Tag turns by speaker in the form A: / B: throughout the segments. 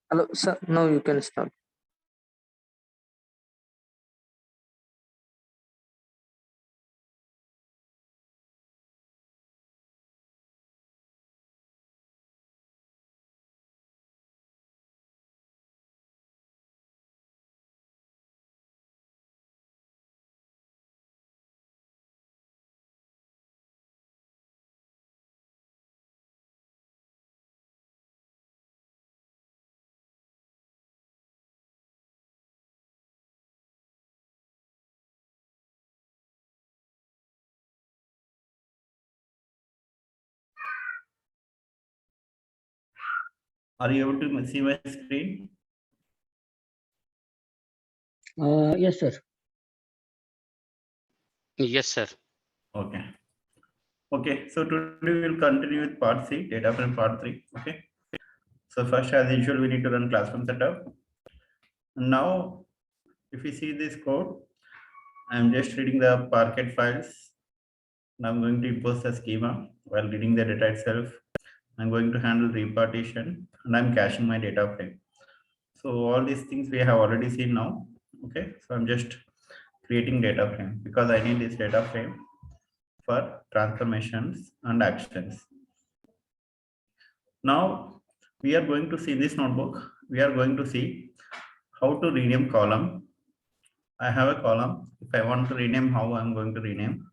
A: Hello, sir. Now you can start.
B: Are you able to see my screen?
C: Yes, sir.
D: Yes, sir.
B: Okay. Okay, so today we will continue with part C, data frame part 3. Okay. So first, as usual, we need to run classroom setup. Now, if you see this code, I'm just reading the Parquet files. Now I'm going to impose the schema while reading the data itself. I'm going to handle repartition and I'm caching my data frame. So all these things we have already seen now. Okay, so I'm just creating data frame because I need this data frame for transformations and actions. Now we are going to see this notebook. We are going to see how to rename column. I have a column. If I want to rename, how I'm going to rename.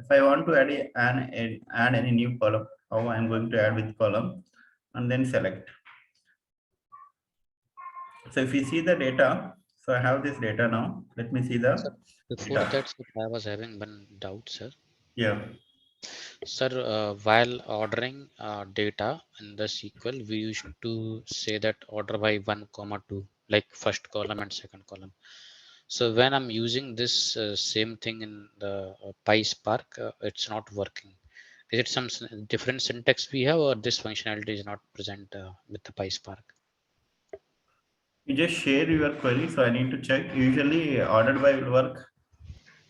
B: If I want to add any new column, how I'm going to add with column, and then select. So if you see the data, so I have this data now. Let me see the
D: Sir, before
B: data.
D: that, sir, I was having one doubt, sir.
B: Yeah.
D: Sir, while ordering data in the SQL, we used to say that order by 1, 2, like first column and second column. So when I'm using this same thing in the PySpark, it's not working. Is it some different syntax we have, or this functionality is not present with the PySpark?
B: You just share your query, so I need to check. Usually ordered by will work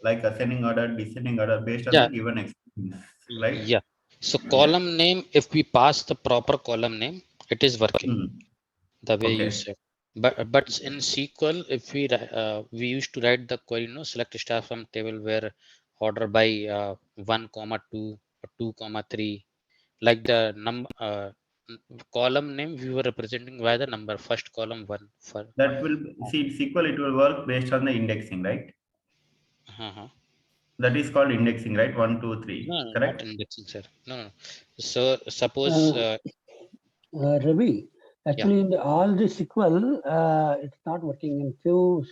B: like ascending order, descending order based on the
D: Yeah,
B: given expressions, right?
D: yeah. So
B: Yeah.
D: column name, if we pass the proper column name, it is working
B: Hmm.
D: the way you
B: Okay.
D: said. But in SQL, if we used to write the query, select star from table where order by 1, 2 or 2, 3, like the column name we were representing by the number first column 1 for.
B: That will see SQL. It will work based on the indexing, right?
D: Uh-huh.
B: That is called indexing, right? 1, 2,
D: No,
B: 3.
D: no, not
B: Correct.
D: indexing, sir. No, no. So suppose
C: Ravi,
D: yeah.
C: actually, in all the SQL, it's not working. In few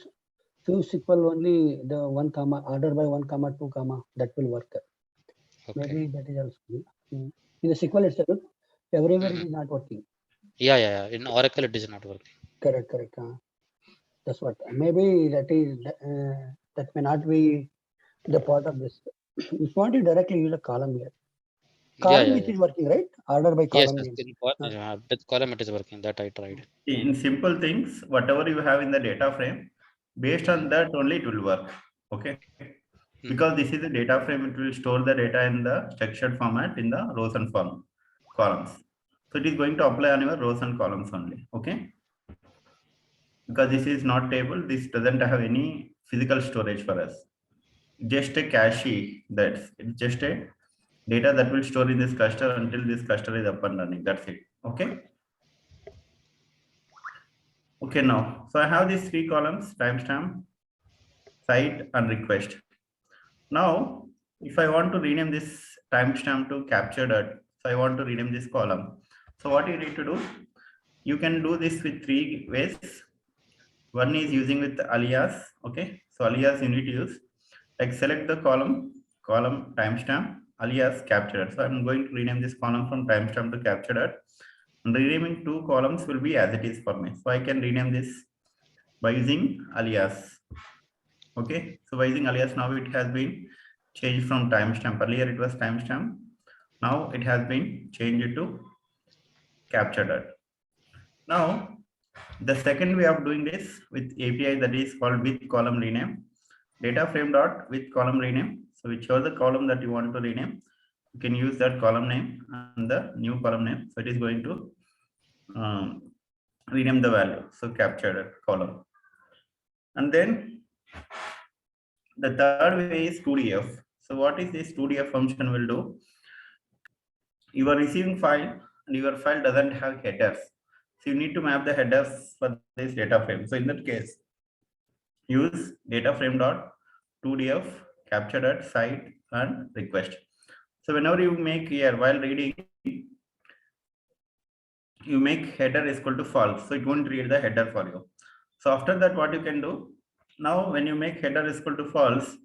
C: SQL only the 1 comma order by 1 comma 2 comma that will work.
D: Okay.
C: Maybe that is also in the SQL itself. Everywhere it is not working.
D: Yeah. In Oracle, it is not working.
C: Correct. That's what. Maybe that may not be the part of this. If you want to directly use a column here, column which is working, right? Order by
D: Yes,
C: column
D: yes.
C: name.
D: With column, it is working. That I tried.
B: In simple things, whatever you have in the data frame, based on that only it will work. Okay. Because this is a data frame, it will store the data in the structured format in the rows and columns. So it is going to apply on your rows and columns only. Okay. Because this is not table, this doesn't have any physical storage for us. Just a cache, that's it's just a data that will store in this cluster until this cluster is up and running. That's it. Okay. Okay, now, so I have these 3 columns, timestamp, site, and request. Now, if I want to rename this timestamp to captured at, so I want to rename this column. So what you need to do, you can do this with 3 ways. One is using with alias. Okay, so alias you need to use, like select the column timestamp, alias captured. So I'm going to rename this column from timestamp to captured. And renaming 2 columns will be as it is for me. So I can rename this by using alias. Okay, so by using alias, now it has been changed from timestamp. Earlier it was timestamp. Now it has been changed to captured. Now the second way of doing this with API, that is called with column rename. Data frame dot with column rename. So whichever the column that you want to rename, you can use that column name and the new column name. So it is going to rename the value. So captured column. And then the third way is 2df. So what is this 2df function will do? You are receiving file and your file doesn't have headers. So you need to map the headers for this data frame. So in that case, use data frame dot 2df captured at site and request. So whenever you make here while reading, you make header is equal to false. So it won't read the header for you. So after that, what you can do now, when you make header is equal to false,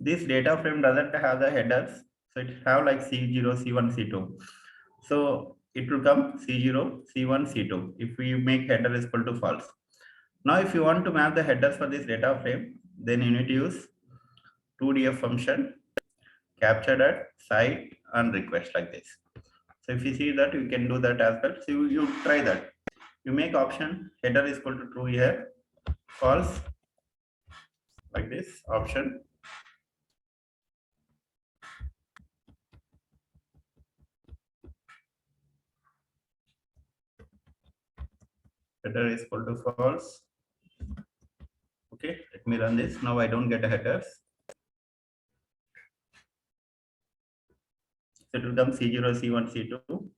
B: this data frame doesn't have the headers. So it have like C0, C1, C2. So it will come C0, C1, C2 if we make header is equal to false. Now, if you want to map the headers for this data frame, then you need to use 2df function captured at site and request like this. So if you see that, you can do that as well. So you try that. You make option header is equal to true here, false like this option. Header is equal to false. Okay, let me run this. Now I don't get a headers. So it will come C0, C1, C2.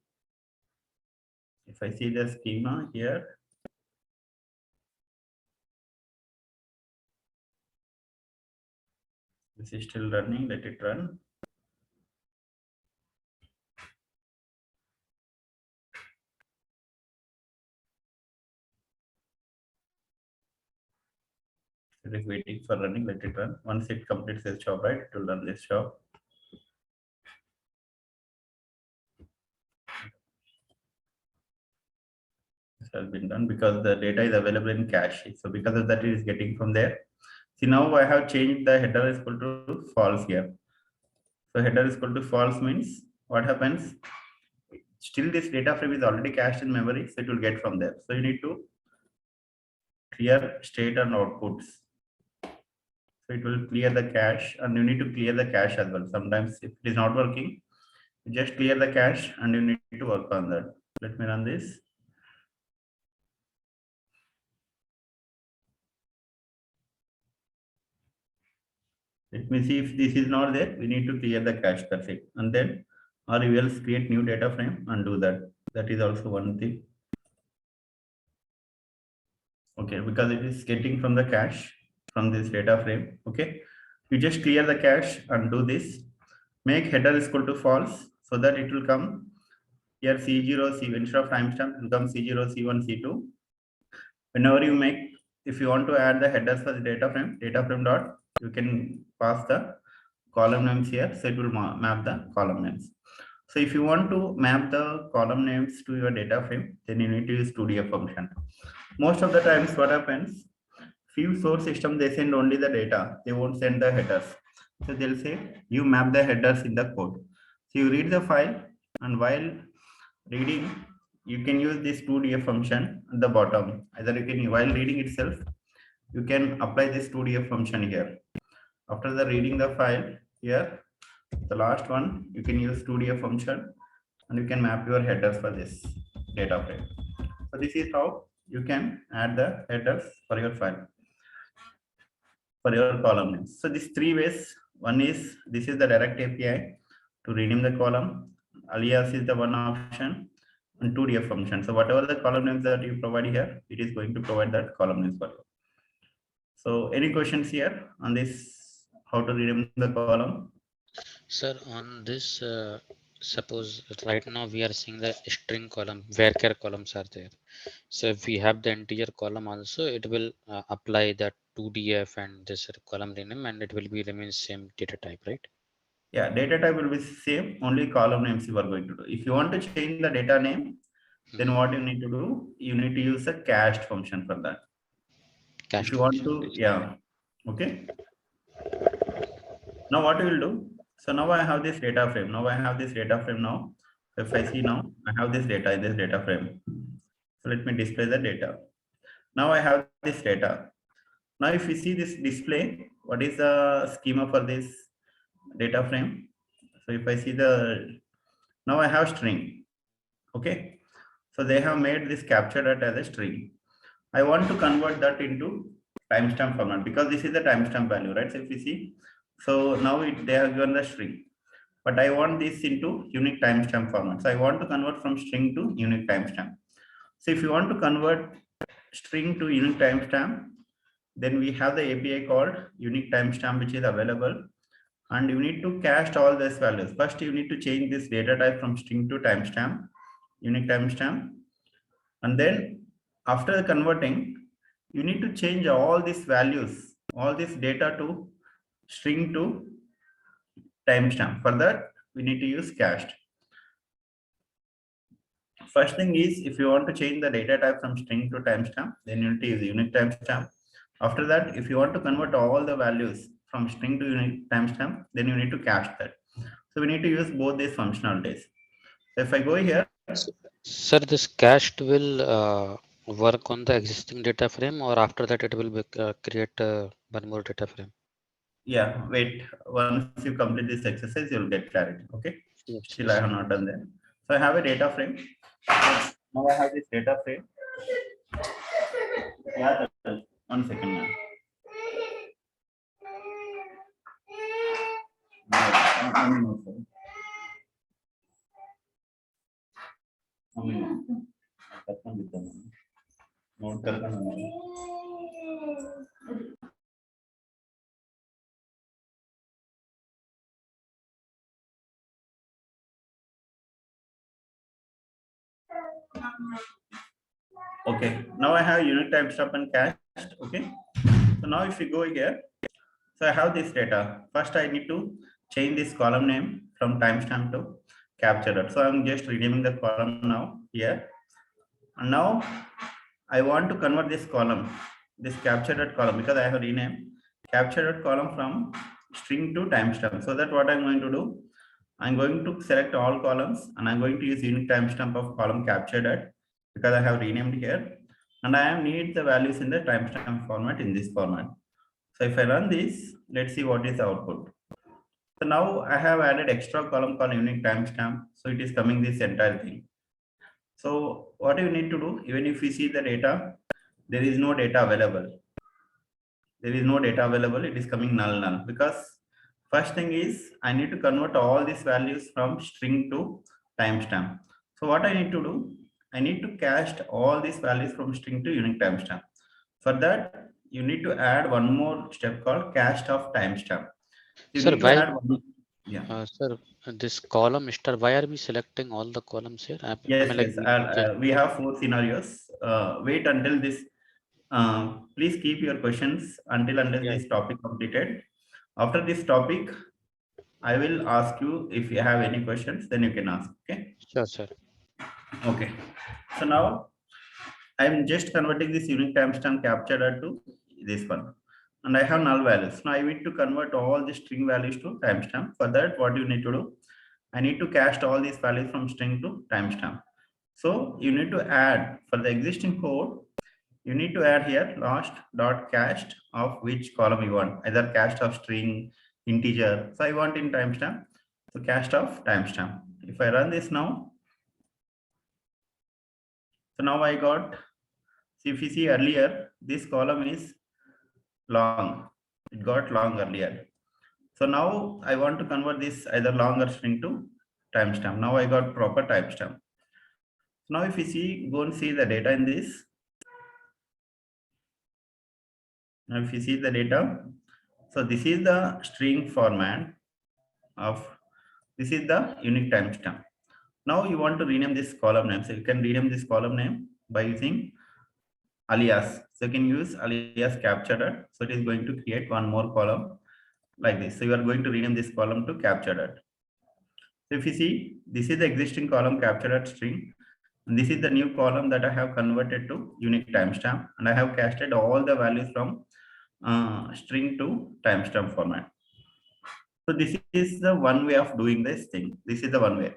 B: If I see the schema here, this is still running, let it run. It is waiting for running, let it run. Once it completes this job, right, it will run this job. This has been done because the data is available in cache. So because of that, it is getting from there. See, now I have changed the header is equal to false here. So header is equal to false means what happens? Still this data frame is already cached in memory, so it will get from there. So you need to clear state and outputs. So it will clear the cache and you need to clear the cache as well. Sometimes if it is not working, you just clear the cache and you need to work on that. Let me run this. Let me see if this is not there. We need to clear the cache, that's it. And then or you will create new data frame and do that. That is also one thing. Okay, because it is getting from the cache from this data frame. Okay, you just clear the cache and do this. Make header is equal to false so that it will come here C0, C instead of timestamp, it will come C0, C1, C2. Whenever you make, if you want to add the headers for the data frame dot, you can pass the column names here, so it will map the column names. So if you want to map the column names to your data frame, then you need to use 2df function. Most of the times what happens, few source system, they send only the data, they won't send the headers. So they'll say you map the headers in the code. So you read the file and while reading, you can use this 2df function at the bottom. Either you can, while reading itself, you can apply this 2df function here. After the reading the file here, the last one, you can use 2df function and you can map your headers for this data frame. So this is how you can add the headers for your file, for your column names. So these three ways. One is, this is the direct API to rename the column. Alias is the one option and 2df function. So whatever the column names that you provide here, it is going to provide that column names for you. So any questions here on this, how to rename the column?
D: Sir, on this, suppose right now we are seeing the string column, where columns are there. So if we have the entire column also, it will apply that 2df and this column rename, and it will be remain same data type, right?
B: Yeah, data type will be same, only column names you are going to do. If you want to change the data name, then what you need to do, you need to use a cached function for that. If
D: Cast
B: you want
D: function.
B: to, yeah, okay. Now what we will do, so now I have this data frame. Now I have this data frame now. If I see now, I have this data in this data frame. So let me display the data. Now I have this data. Now if you see this display, what is the schema for this data frame? So if I see the, now I have string, okay. So they have made this capture data as a string. I want to convert that into timestamp format because this is the timestamp value, right? So if you see, so now they have given the string, but I want this into unique timestamp format. So I want to convert from string to unique timestamp. So if you want to convert string to unique timestamp, then we have the API called unique timestamp, which is available, and you need to cast all these values. First, you need to change this data type from string to timestamp, unique timestamp, and then after converting, you need to change all these values, all this data to string to timestamp. For that, we need to use cast. First thing is, if you want to change the data type from string to timestamp, then you need to use unique timestamp. After that, if you want to convert all the values from string to unique timestamp, then you need to cast that. So we need to use both these functionalities. So if I go here,
D: Sir, this cached will work on the existing data frame, or after that it will be, create one more data frame?
B: yeah, wait, once you complete this exercise, you'll get clarity. Okay.
D: Yes,
B: Still,
D: yes.
B: I have not done that. So I have a data frame. Now I have this data frame. Yeah, 1 second. Now. Note करता हूँ. Okay, now I have unit timestamp and cached. Okay, so now if you go here, so I have this data. First, I need to change this column name from timestamp to captured. So I'm just renaming the column now here. And now I want to convert this column, this captured column, because I have renamed captured column from string to timestamp. So that what I'm going to do, I'm going to select all columns and I'm going to use unique timestamp of column captured because I have renamed here. And I need the values in the timestamp format in this format. So if I run this, let's see what is the output. So now I have added extra column called unique timestamp. So it is coming this entire thing. So what you need to do, even if you see the data, there is no data available. There is no data available. It is coming null because first thing is I need to convert all these values from string to timestamp. So what I need to do, I need to cast all these values from string to unique timestamp. For that, you need to add one more step called cast of timestamp. You
D: Sir,
B: need to
D: why,
B: add one. Yeah.
D: sir, this column star, why are we selecting all the columns here? I
B: Yes,
D: mean, like,
B: yes. We have 4 scenarios. Wait until this. Please keep your questions until
D: yeah,
B: this topic completed. After this topic, I will ask you if you have any questions. Then you can ask. Okay.
D: sure, sir.
B: Okay. So now I'm just converting this unique timestamp captured to this one, and I have null values. Now I need to convert all the string values to timestamp. For that, what you need to do? I need to cast all these values from string to timestamp. So you need to add for the existing code, you need to add here last dot cast of which column you want, either cast of string, integer. So I want in timestamp. So cast of timestamp. If I run this now, so now I got, see if you see earlier, this column is long. It got long earlier. So now I want to convert this either long or string to timestamp. Now I got proper timestamp. Now if you see, go and see the data in this. Now if you see the data, so this is the string format of, this is the unique timestamp. Now you want to rename this column name. So you can rename this column name by using alias. So you can use alias captured. So it is going to create one more column like this. So you are going to rename this column to captured. So if you see, this is the existing column captured string. And this is the new column that I have converted to unique timestamp. And I have casted all the values from string to timestamp format. So this is the one way of doing this thing. This is the one way.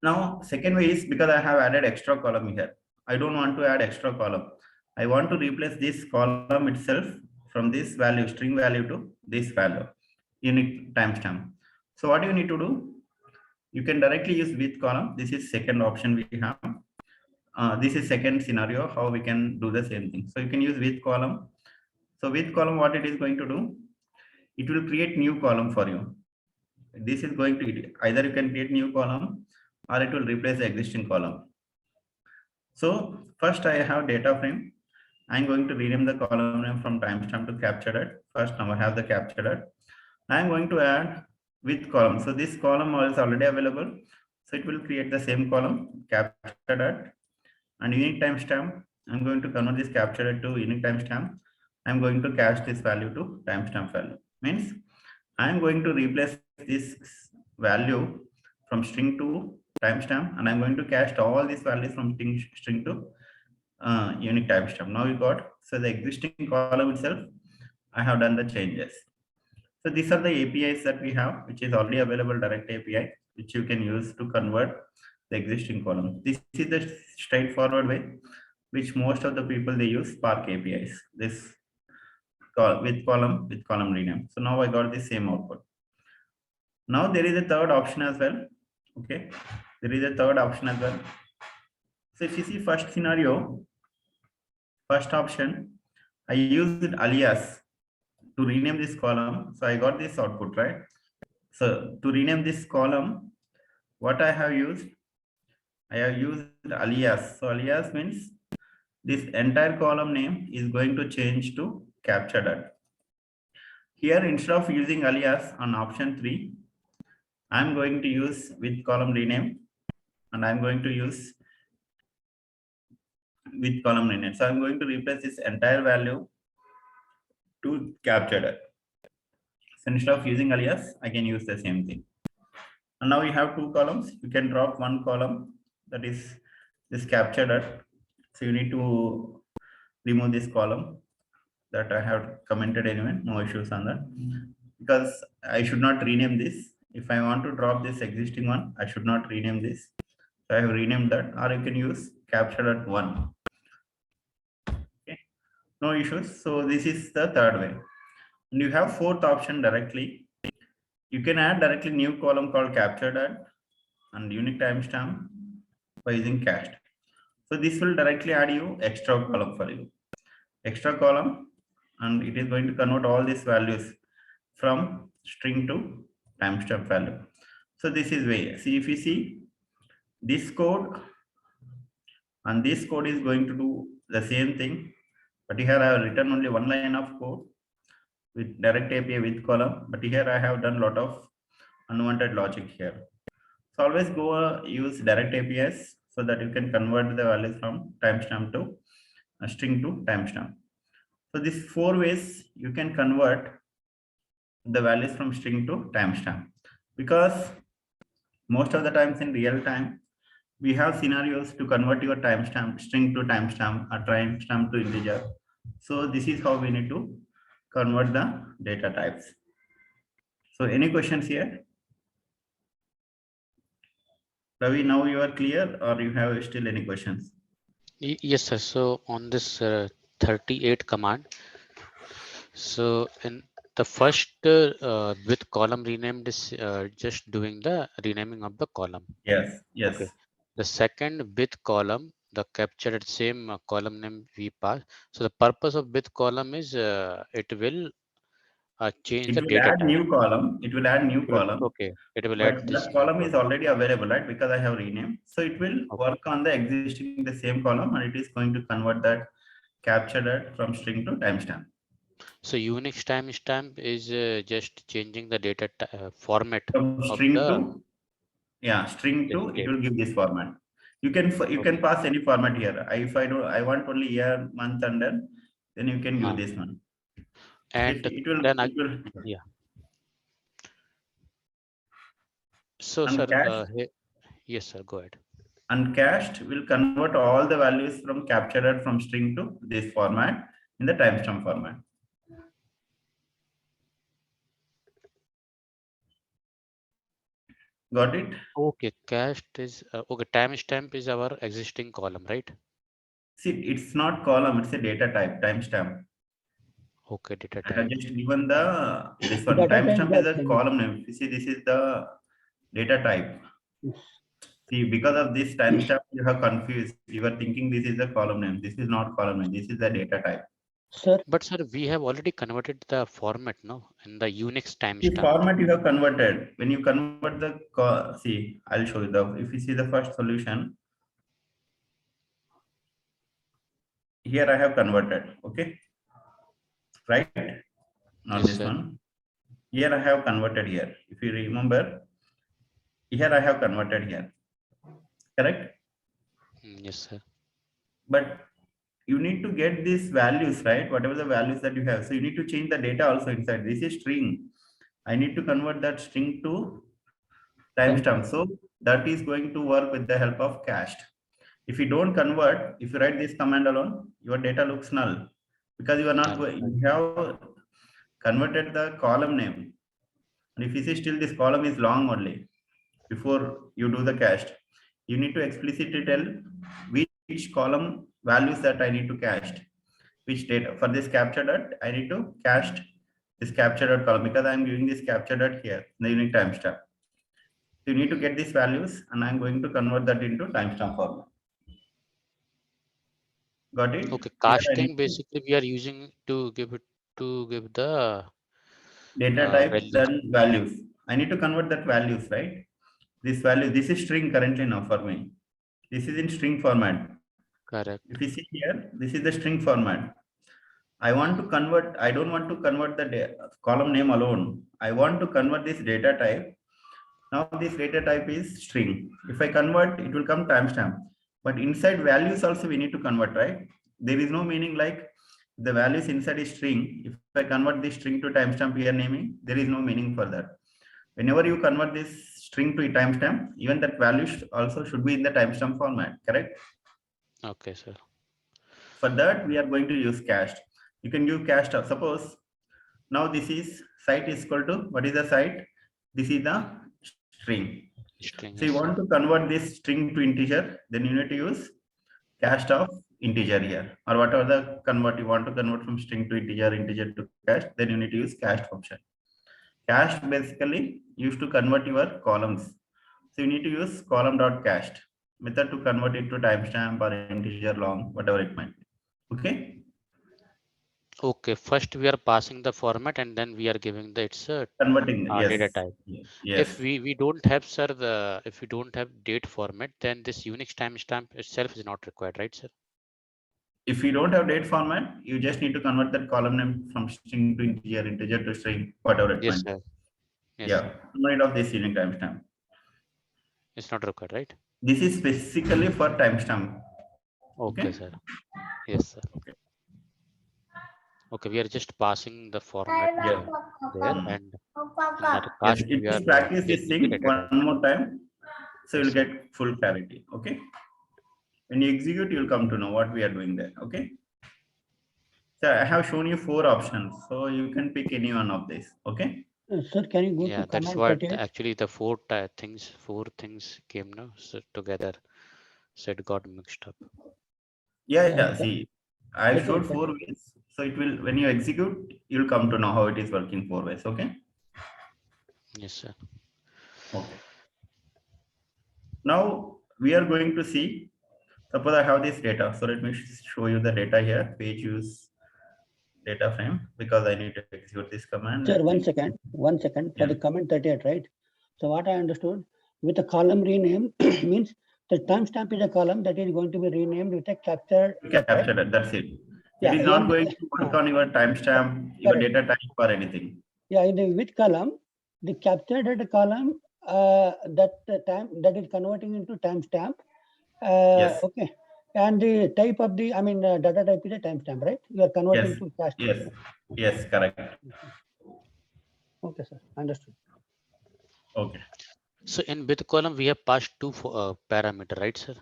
B: Now, second way is because I have added extra column here. I don't want to add extra column. I want to replace this column itself from this value, string value to this value, unique timestamp. So what you need to do, you can directly use with column. This is second option we have. This is second scenario, how we can do the same thing. So you can use with column. So with column, what it is going to do, it will create new column for you. This is going to, either you can create new column or it will replace the existing column. So first I have data frame. I'm going to rename the column name from timestamp to captured at. First now I have the captured at. I'm going to add with column. So this column is already available. So it will create the same column captured at and unique timestamp. I'm going to convert this captured at to unique timestamp. I'm going to cache this value to timestamp value. Means I'm going to replace this value from string to timestamp, and I'm going to cache all these values from string to unique timestamp. Now you got, so the existing column itself, I have done the changes. So these are the APIs that we have, which is already available, direct API, which you can use to convert the existing column. This is the straightforward way, which most of the people they use Spark APIs. This with column rename. So now I got the same output. Now there is a third option as well. Okay, there is a third option as well. So if you see first scenario, first option, I used alias to rename this column. So I got this output, right? So to rename this column, what I have used alias. So alias means this entire column name is going to change to captured. Here, instead of using alias on option 3, I'm going to use with column rename, and I'm going to use with column rename. So I'm going to replace this entire value to captured. So instead of using alias, I can use the same thing. And now you have two columns. You can drop one column, that is this captured. So you need to remove this column that I have commented anyway. No issues on that, because I should not rename this. If I want to drop this existing one, I should not rename this. So I have renamed that, or you can use captured 1. Okay, no issues. So this is the third way. And you have fourth option directly. You can add directly new column called captured and unique timestamp by using cached. So this will directly add you extra column for you. Extra column, and it is going to convert all these values from string to timestamp value. So this is way. See, if you see this code, and this code is going to do the same thing, but here I have written only one line of code with direct API with column, but here I have done a lot of unwanted logic here. So always go use direct APIs so that you can convert the values from timestamp to string to timestamp. So these 4 ways you can convert the values from string to timestamp, because most of the times in real time we have scenarios to convert your timestamp string to timestamp or timestamp to integer. So this is how we need to convert the data types. So any questions here? Ravi, now you are clear, or you have still any questions?
D: Yes, sir. So on this 38 command, so in the first with column renamed is just doing the renaming of the column.
B: Yes, yes.
D: Okay. The second with column, the captured same column name we pass. So the purpose of with column is it will change
B: It
D: the
B: will
D: data
B: add
D: type.
B: new column. It will add new
D: It will,
B: column.
D: okay. It will add
B: But
D: this
B: the
D: new
B: column is
D: column.
B: already available, right? Because I have renamed. So it will
D: Okay.
B: work on the existing, the same column, and it is going to convert that captured from string to timestamp.
D: So Unix timestamp is just changing the data format
B: From
D: of
B: string
D: the
B: to, string
D: this
B: to, it
D: date.
B: will give this format. You can
D: Okay.
B: pass any format here. If I want only year, month, and then you can give
D: Huh.
B: this one. If
D: And then I,
B: it will,
D: yeah. So
B: and
D: sir,
B: cache
D: yes sir, go ahead.
B: and cached will convert all the values from captured from string to this format in the timestamp format. Got it?
D: Okay, cached is okay. Timestamp is our existing column, right?
B: See, it's not column, it's a data type, timestamp.
D: Okay, data
B: I have
D: type.
B: just given this one.
C: Data type
B: Timestamp is
C: that
B: a column name. You see, this is the data type. See, because of this timestamp, you have confused. You are thinking this is a column name. This is not column name. This is the data type.
C: Sir,
D: But sir, we have already converted the format, no, in the Unix
B: The
D: timestamp.
B: format you have converted. When you convert the see, I'll show you the. If you see the first solution, here I have converted. Okay, right? Not
D: Yes,
B: this
D: sir.
B: one. Here I have converted here. If you remember, here I have converted here. Correct?
D: Yes, sir.
B: But you need to get these values, right? Whatever the values that you have. So you need to change the data also inside. This is string. I need to convert that string to timestamp. So that is going to work with the help of cached. If you don't convert, if you write this command alone, your data looks null because you are not
D: Null,
B: going,
D: right.
B: you have converted the column name. And if you see still this column is long only before you do the cached, you need to explicitly tell which column values that I need to cache, which data for this capture dot I need to cache this capture dot column because I'm giving this capture dot here in the unique timestamp. So you need to get these values and I'm going to convert that into timestamp format. Got it?
D: Okay,
B: Here I need
D: casting
B: to
D: basically we are using to give it to give the
B: data type
D: values.
B: then values. I need to convert that values, right? This value, this is string currently now for me. This is in string format.
D: Correct.
B: If you see here, this is the string format. I want to convert, I don't want to convert the column name alone. I want to convert this data type. Now this data type is string. If I convert, it will come timestamp. But inside values also we need to convert, right? There is no meaning like the values inside is string. If I convert this string to timestamp here naming, there is no meaning for that. Whenever you convert this string to a timestamp, even that value also should be in the timestamp format, correct?
D: Okay, sir.
B: For that, we are going to use cached. You can give cached. Suppose now this is site is equal to what is the site? This is the string.
D: String,
B: So you
D: yes, sir.
B: want to convert this string to integer, then you need to use cached of integer here, or whatever the convert you want to convert from string to integer, integer to cached, then you need to use cached function. Cached basically used to convert your columns. So you need to use column dot cached method to convert it to timestamp or integer long, whatever it might be. Okay.
D: Okay, first we are passing the format and then we are giving the its
B: Converting,
D: data
B: yes.
D: type. If
B: Yes.
D: we don't have, sir, the if we don't have date format, then this Unix timestamp itself is not required, right, sir?
B: If you don't have date format, you just need to convert that column name from string to integer, integer to string, whatever it
D: Yes,
B: might be.
D: sir. Yes,
B: Yeah.
D: sir.
B: No need of this unique timestamp.
D: It's not required, right?
B: This is specifically for timestamp.
D: Okay,
B: Okay.
D: sir. Yes, sir.
B: Okay.
D: Okay, we are just passing the format
B: Yes.
D: there, and in the
B: Yes.
D: cast
B: It
D: we
B: is
D: are
B: practice this
D: giving the
B: thing
D: data
B: one
D: type.
B: more time, so
D: Yes,
B: you'll
D: sir.
B: get full clarity. Okay. When you execute, you'll come to know what we are doing there. Okay. So I have shown you 4 options, so you can pick any one of these. Okay.
C: sir, can you go to
D: Yeah, that's
C: command
D: what
C: 38?
D: actually the four things came now so together, so it got mixed up.
B: Yeah,
C: Yeah,
B: yeah. See, I
C: okay,
B: showed 4 ways. So it will, when you execute, you'll come to know how it is working 4 ways. Okay.
D: Yes, sir.
B: Okay. Now we are going to see, suppose I have this data. So let me show you the data here, page use data frame, because I need to execute this command.
C: Sir,
B: Let
C: one
B: me,
C: second for
B: yeah.
C: the command 38, right? So what I understood with a column rename means the timestamp is a column that is going to be renamed with a capture.
B: Capture that. That's it.
C: Yeah,
B: It is not going to work on your timestamp, your
C: correct.
B: data type or anything.
C: Yeah, in the with column, the capture data column that that is converting into timestamp.
B: Yes.
C: Okay, and the type of the data type is a timestamp, right? You are converting
B: Yes.
C: to cast.
B: Yes. Yes. Correct.
C: Okay, sir, understood.
B: Okay.
D: So in with column we have passed two parameter, right, sir?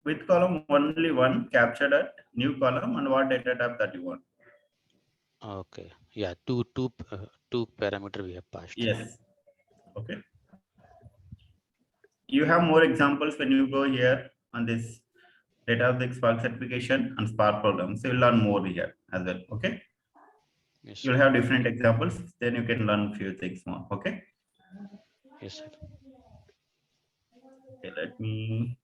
B: With column only one, capture that new column and what data type that you want.
D: Okay, yeah, two parameter we have passed.
B: Yes. Okay. You have more examples when you go here on this Databricks Spark certification and Spark program. So you'll learn more here as well. Okay.
D: Yes, sir.
B: You'll have different examples. Then you can learn few things more. Okay.
D: Yes, sir.
B: Okay, let me.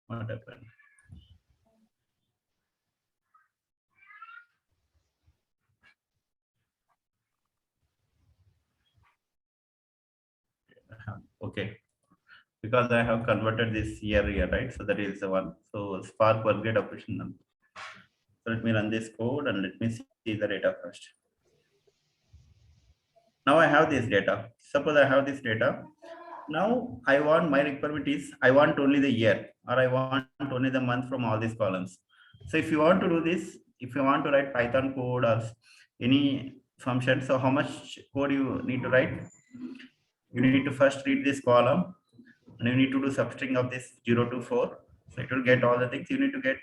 B: What happened? Okay, because I have converted this year here, right? So that is the one. So Spark will get operational. So let me run this code and let me see the data first. Now I have this data. Suppose I have this data. Now I want my requirement is I want only the year or I want only the month from all these columns. So if you want to do this, if you want to write Python code or any function, so how much code you need to write? You need to first read this column and you need to do substring of this 0 to 4. So it will get all the things you need to get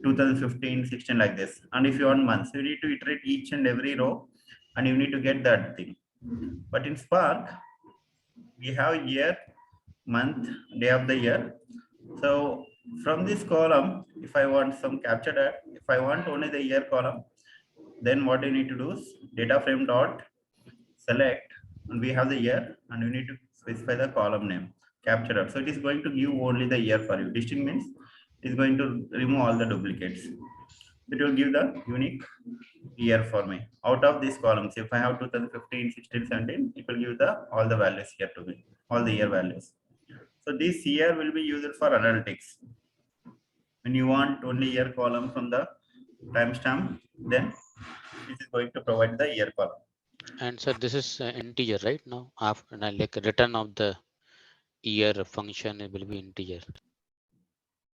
B: 2015, 16 like this. And if you want months, you need to iterate each and every row and you need to get that thing. But in Spark, we have year, month, day of the year. So from this column, if I want some capture data, if I want only the year column, then what you need to do is data frame dot select, and we have the year, and you need to specify the column name capture data. So it is going to give only the year for you. Distinct means it is going to remove all the duplicates. It will give the unique year for me out of these columns. If I have 2015, 16, 17, it will give the all the values here to me, all the year values. So this year will be used for analytics. When you want only year column from the timestamp, then this is going to provide the year column.
D: And so this is integer, right? Now after like return of the year function, it will be integer.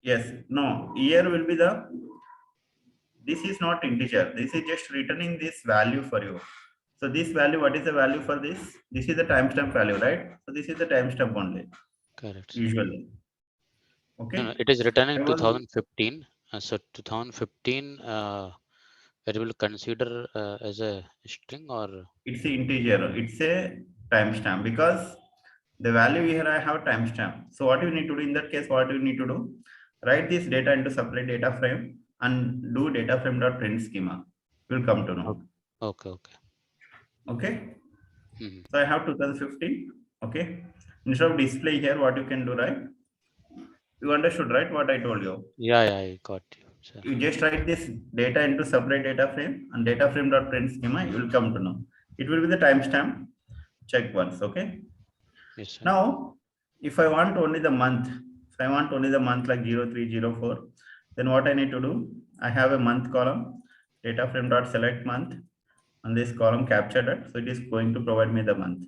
B: Yes, no, year will be the, this is not integer. This is just returning this value for you. So this value, what is the value for this? This is the timestamp value, right? So this is the timestamp only,
D: Correct.
B: usually. Okay.
D: No, it is returning
B: I was,
D: 2015. So 2015, it will consider as a string or?
B: it's the integer. It's a timestamp because the value here I have timestamp. So what you need to do in that case, what you need to do, write this data into separate data frame and do data frame dot print schema. We'll come to know.
D: Okay. Okay.
B: Okay.
D: Hmm.
B: So I have 2015. Okay. Instead of display here, what you can do, right? You understood, right? What I told you.
D: Yeah, I got you, sir.
B: You just write this data into separate data frame and data frame dot print schema. You will come to know. It will be the timestamp. Check once. Okay.
D: Yes, sir.
B: Now, if I want only the month, if I want only the month like 0304, then what I need to do? I have a month column, data frame dot select month, and this column captured it. So it is going to provide me the month.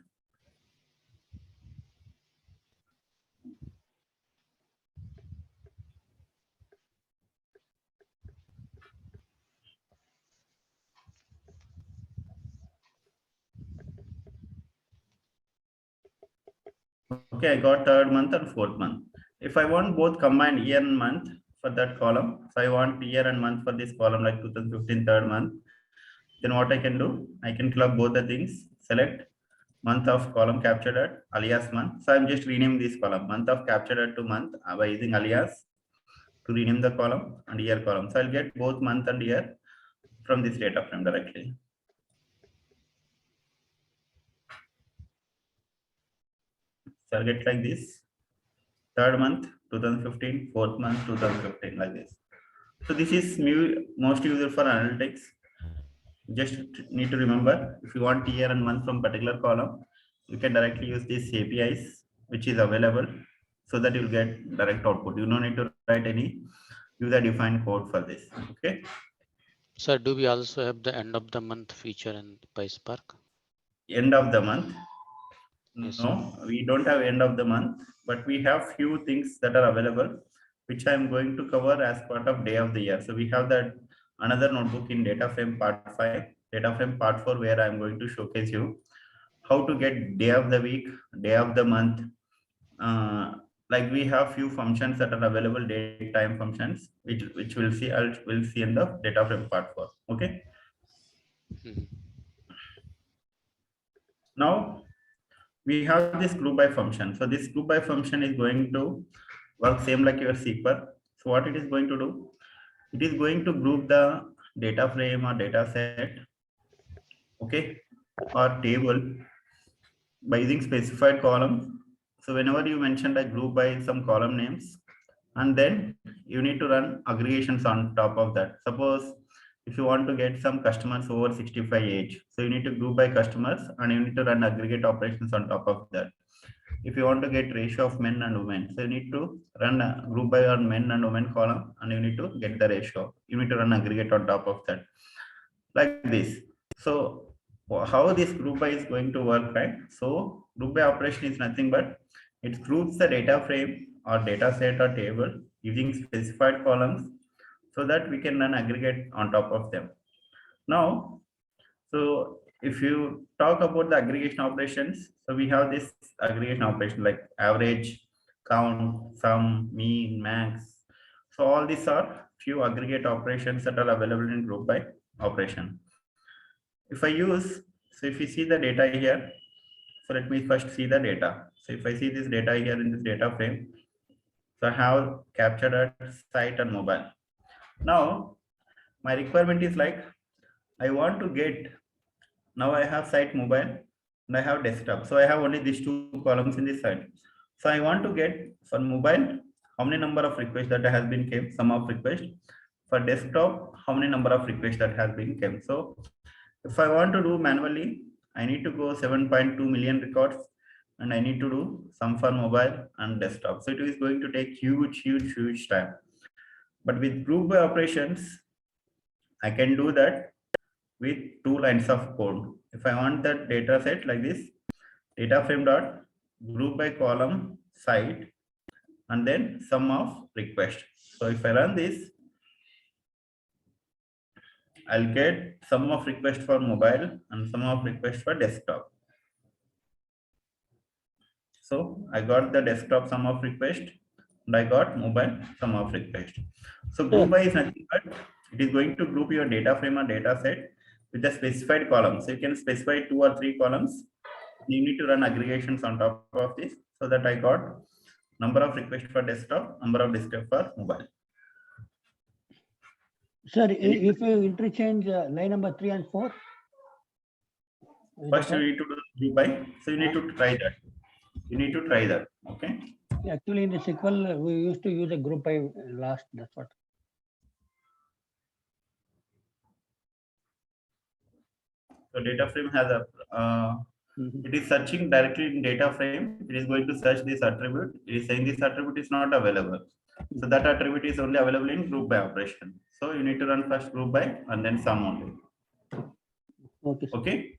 B: Okay, I got third month and fourth month. If I want both combined year and month for that column, so I want year and month for this column like 2015 third month, then what I can do? I can club both the things, select month of column captured at alias month. So I'm just renaming this column month of captured at to month by using alias to rename the column and year column. So I'll get both month and year from this data frame directly. So I'll get like this, third month 2015, fourth month 2015 like this. So this is most used for analytics. Just need to remember, if you want year and month from particular column, you can directly use these APIs, which is available, so that you'll get direct output. You don't need to write any user defined code for this. Okay.
D: Sir, do we also have the end of the month feature in PySpark?
B: End of the month.
D: Yes,
B: No, we don't have end of the month, but we have few things that are available, which I'm going to cover as part of day of the year. So we have that another notebook in data frame part 5, data frame part 4, where I'm going to showcase you how to get day of the week, day of the month. Like we have few functions that are available, date time functions, which we'll see in the data frame part 4. Okay.
D: Hmm.
B: Now we have this group by function. So this group by function is going to work same like your SQL. So what it is going to do? it is going to group the data frame or data set, okay, or table by using specified column. So whenever you mentioned a group by some column names, and then you need to run aggregations on top of that. Suppose if you want to get some customers over 65 age, so you need to group by customers and you need to run aggregate operations on top of that. If you want to get ratio of men and women, so you need to run a group by on men and women column and you need to get the ratio. You need to run aggregate on top of that, like this. So how this group by is going to work, right? So group by operation is nothing but it groups the data frame or data set or table using specified columns so that we can run aggregate on top of them. Now, so if you talk about the aggregation operations, so we have this aggregation operation like average, count, sum, mean, max. So all these are few aggregate operations that are available in group by operation. If I use, so if you see the data here, so let me first see the data. So if I see this data here in this data frame, so I have captured at site and mobile. Now my requirement is like, I want to get, now I have site mobile and I have desktop. So I have only these two columns in this side. So I want to get for mobile, how many number of requests that has been came, sum of request. For desktop, how many number of requests that has been came. So if I want to do manually, I need to go 7.2 million records and I need to do some for mobile and desktop. So it is going to take huge time. But with group by operations, I can do that with 2 lines of code. If I want that data set like this, data frame dot group by column site and then sum of request. So if I run this, I'll get sum of request for mobile and sum of request for desktop. So I got the desktop sum of request and I got mobile sum of request. So group by is nothing but it is going to group your data frame or data set with a specified column. So you can specify 2 or 3 columns. You need to run aggregations on top of this so that I got number of requests for desktop, number of desktop for mobile.
C: Sir, if you interchange line number 3 and 4.
B: First you need to do group by. So you need to try that. You need to try that. Okay.
C: Actually, in the SQL, we used to use a group by last. That's what.
B: So data frame has a, it is searching directly in data frame. It is going to search this attribute. It is saying this attribute is not available. So that attribute is only available in group by operation. So you need to run first group by and then sum only.
C: Okay.
B: Okay.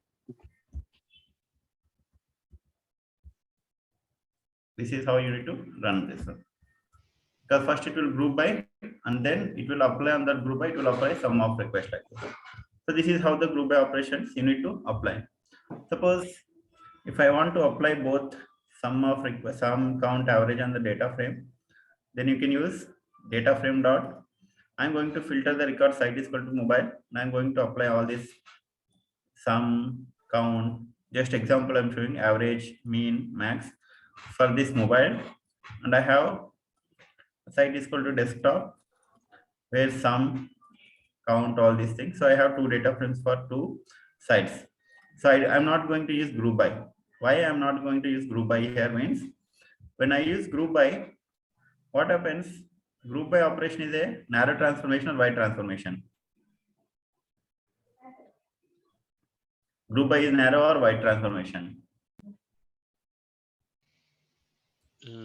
B: This is how you need to run this one. Because first it will group by and then it will apply on that group by, it will apply sum of request. So this is how the group by operations you need to apply. Suppose if I want to apply both sum of request, sum, count, average on the data frame, then you can use data frame dot. I'm going to filter the record site is equal to mobile and I'm going to apply all this sum, count, just example I'm showing average, mean, max for this mobile, and I have site is equal to desktop where sum, count, all these things. So I have 2 data frames for 2 sites. So I'm not going to use group by. Why I'm not going to use group by here means when I use group by, what happens? Group by operation is a narrow transformation or wide transformation. Group by is narrow or wide transformation?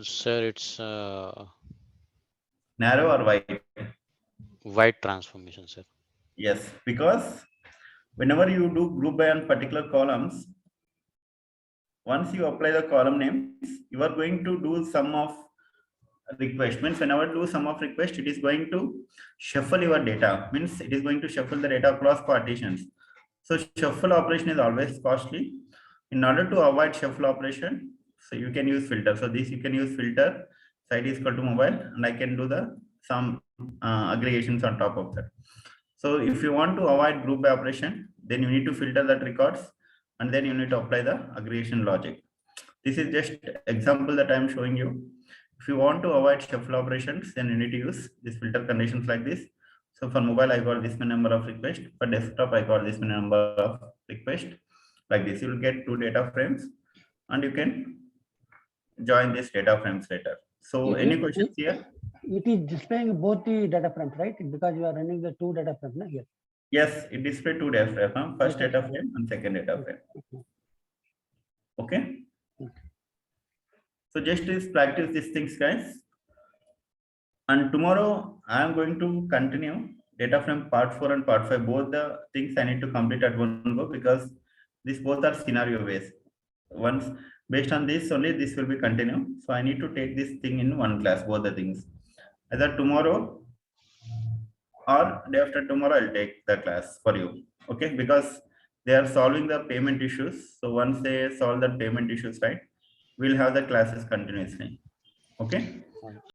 D: Sir, it's
B: Narrow or wide?
D: wide transformation, sir.
B: Yes, because whenever you do group by on particular columns, once you apply the column names, you are going to do sum of request. Means whenever do sum of request, it is going to shuffle your data. Means it is going to shuffle the data across partitions. So shuffle operation is always costly. In order to avoid shuffle operation, so you can use filter. So this you can use filter, site is equal to mobile, and I can do the some aggregations on top of that. So if you want to avoid group by operation, then you need to filter that records and then you need to apply the aggregation logic. This is just example that I am showing you. If you want to avoid shuffle operations, then you need to use these filter conditions like this. So for mobile, I got this many number of requests. For desktop, I got this many number of requests. Like this, you will get 2 data frames, and you can join this data frames later. So any questions here?
C: It is displaying both the data frames, right? Because you are running the 2 data frames here.
B: Yes, it display 2 data frames, first data frame and second data frame. Okay. So just practice these things, guys. And tomorrow I am going to continue data frame part 4 and part 5. Both the things I need to complete at one go, because these both are scenario based. Once based on this only, this will be continued. So I need to take this thing in one class, both the things. Either tomorrow or day after tomorrow, I'll take the class for you. Okay, because they are solving the payment issues. So once they solve the payment issues, right, we'll have the classes continuously. Okay.